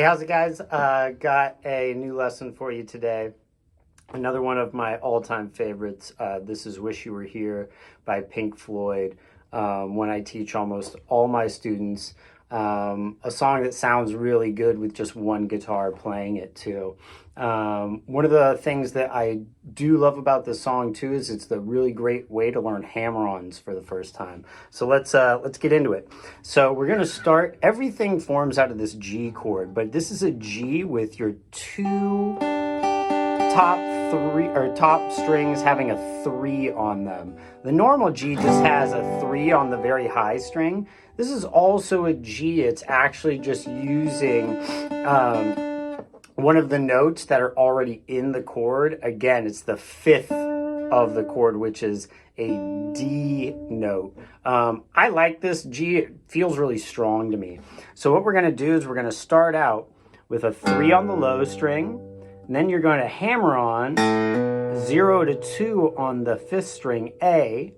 how's it, guys? Got a new lesson for you today. Another one of my all-time favorites. This is Wish You Were Here by Pink Floyd. When I teach almost all my students, a song that sounds really good with just one guitar playing it too. One of the things that I do love about this song too is it's the really great way to learn hammer-ons for the first time. So let's get into it. So we're gonna start. Everything forms out of this G chord, but this is a G with your two top strings having a 3 on them. The normal G just has a 3 on the very high string. This is also a G. It's actually just using one of the notes that are already in the chord. Again, it's the 5th of the chord, which is a D note. I like this G. It feels really strong to me. So what we're going to do is we're going to start out with a 3 on the low string, and then you're going to hammer on 0 to 2 on the 5th string A.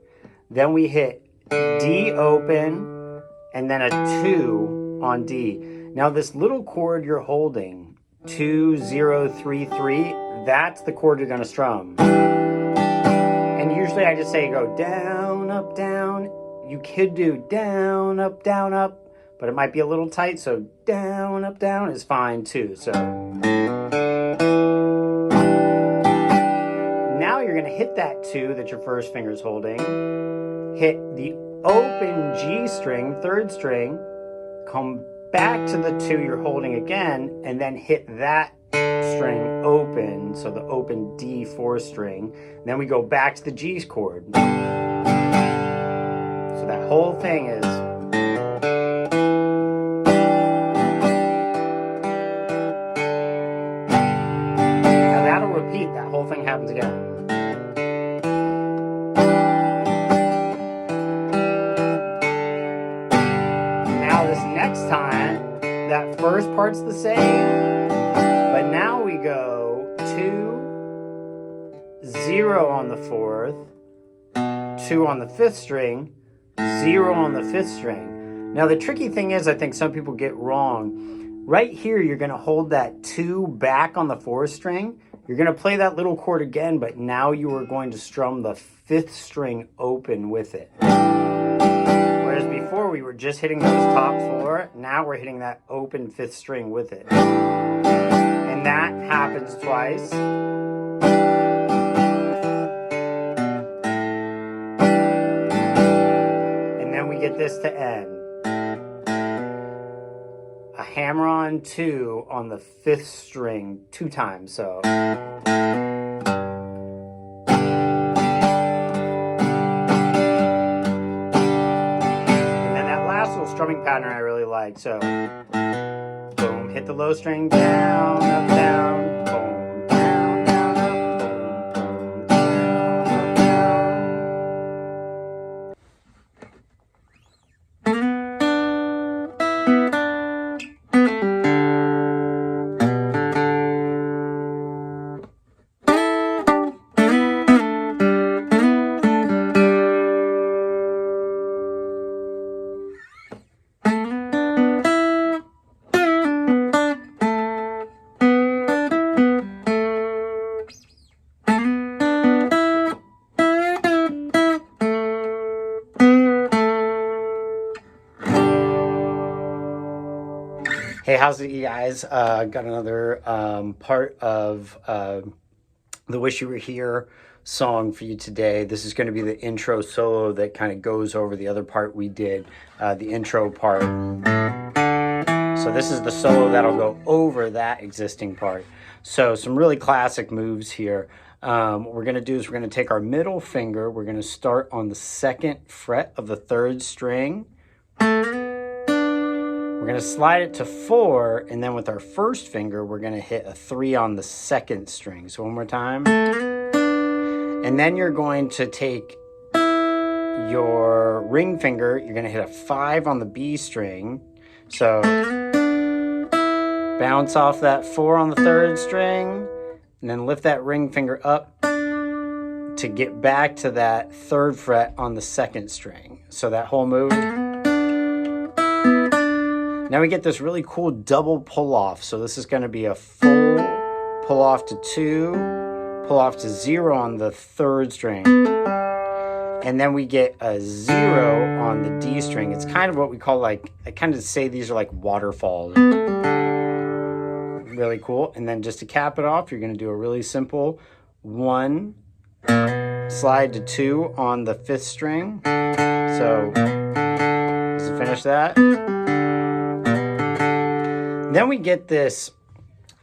Then we hit D open, and then a 2 on D. Now this little chord you're holding, 2, 0, 3, 3, that's the chord you're going to strum. And usually I just say go down, up, down. You could do down, up, but it might be a little tight, so down, up, down is fine too. So now you're going to hit that 2 that your first finger's holding, hit the open G string, 3rd string, come back to the 2 you're holding again, and then hit that string open, so the open D 4th string. And then we go back to the G chord. So that whole thing is now that'll repeat, that whole thing happens again. Next time, that first part's the same, but now we go 2, 0 on the 4th, 2 on the 5th string, 0 on the 5th string. Now the tricky thing is, I think some people get wrong. Right here, you're going to hold that 2 back on the 4th string. You're going to play that little chord again, but now you are going to strum the 5th string open with it. Before we were just hitting those top 4, now we're hitting that open 5th string with it. And that happens twice. And then we get this to end. A hammer-on 2 on the 5th string 2 times, so. Strumming pattern I really like, so boom, hit the low string, down, up, down, boom, down, down, up, boom, boom, down, Hey, how's it, you guys? Got another part of the Wish You Were Here song for you today. This is going to be the intro solo that kind of goes over the other part we did, the intro part. So this is the solo that'll go over that existing part. So some really classic moves here. What we're going to do is we're going to take our middle finger. We're going to start on the 2nd fret of the 3rd string. We're going to slide it to 4, and then with our first finger, we're going to hit a 3 on the 2nd string. So one more time. And then you're going to take your ring finger, you're going to hit a 5 on the B string. So bounce off that 4 on the 3rd string, and then lift that ring finger up to get back to that 3rd fret on the 2nd string. So that whole move. Now we get this really cool double pull off. So this is going to be a full pull off to 2, pull off to 0 on the 3rd string. And then we get a 0 on the D string. It's kind of what we call like, I kind of say these are like waterfalls. Really cool. And then just to cap it off, you're going to do a really simple 1, slide to 2 on the 5th string. So just to finish that. Then we get this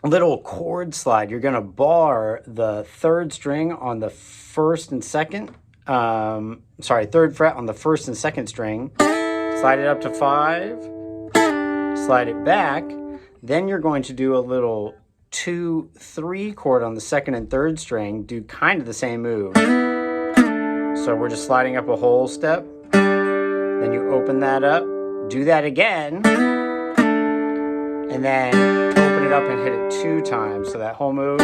little chord slide. You're going to bar the 3rd string on the 1st and 2nd. 3rd fret on the 1st and 2nd string. Slide it up to 5. Slide it back. Then you're going to do a little 2-3 chord on the 2nd and 3rd string. Do kind of the same move. So we're just sliding up a whole step. Then you open that up. Do that again. And then open it up and hit it 2 times. So that whole move.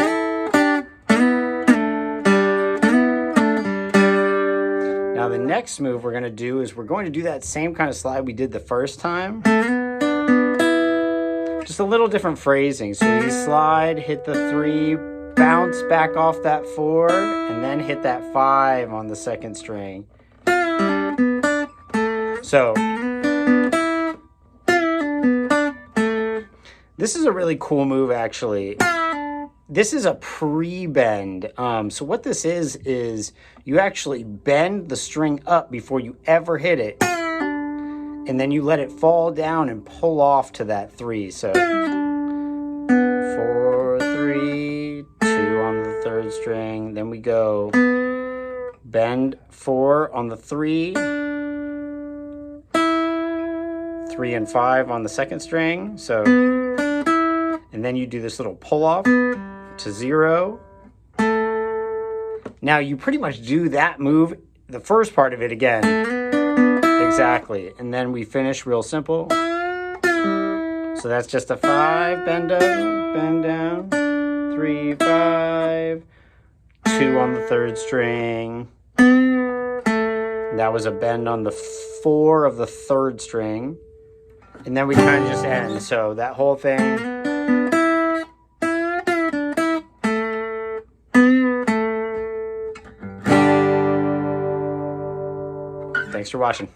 Now the next move we're going to do is we're going to do that same kind of slide we did the first time. Just a little different phrasing. So you slide, hit the 3, bounce back off that 4, and then hit that 5 on the 2nd string. So this is a really cool move, actually. This is a pre-bend. So what this is you actually bend the string up before you ever hit it. And then you let it fall down and pull off to that 3. So 4, 3, 2 on the 3rd string. Then we go bend 4 on the 3. 3 and 5 on the 2nd string. So, and then you do this little pull off to 0. Now you pretty much do that move, the first part of it again. Exactly. And then we finish real simple. So that's just a 5, bend up, bend down, 3, 5, 2 on the 3rd string. That was a bend on the 4 of the 3rd string. And then we kind of just end. So that whole thing. Thanks for watching.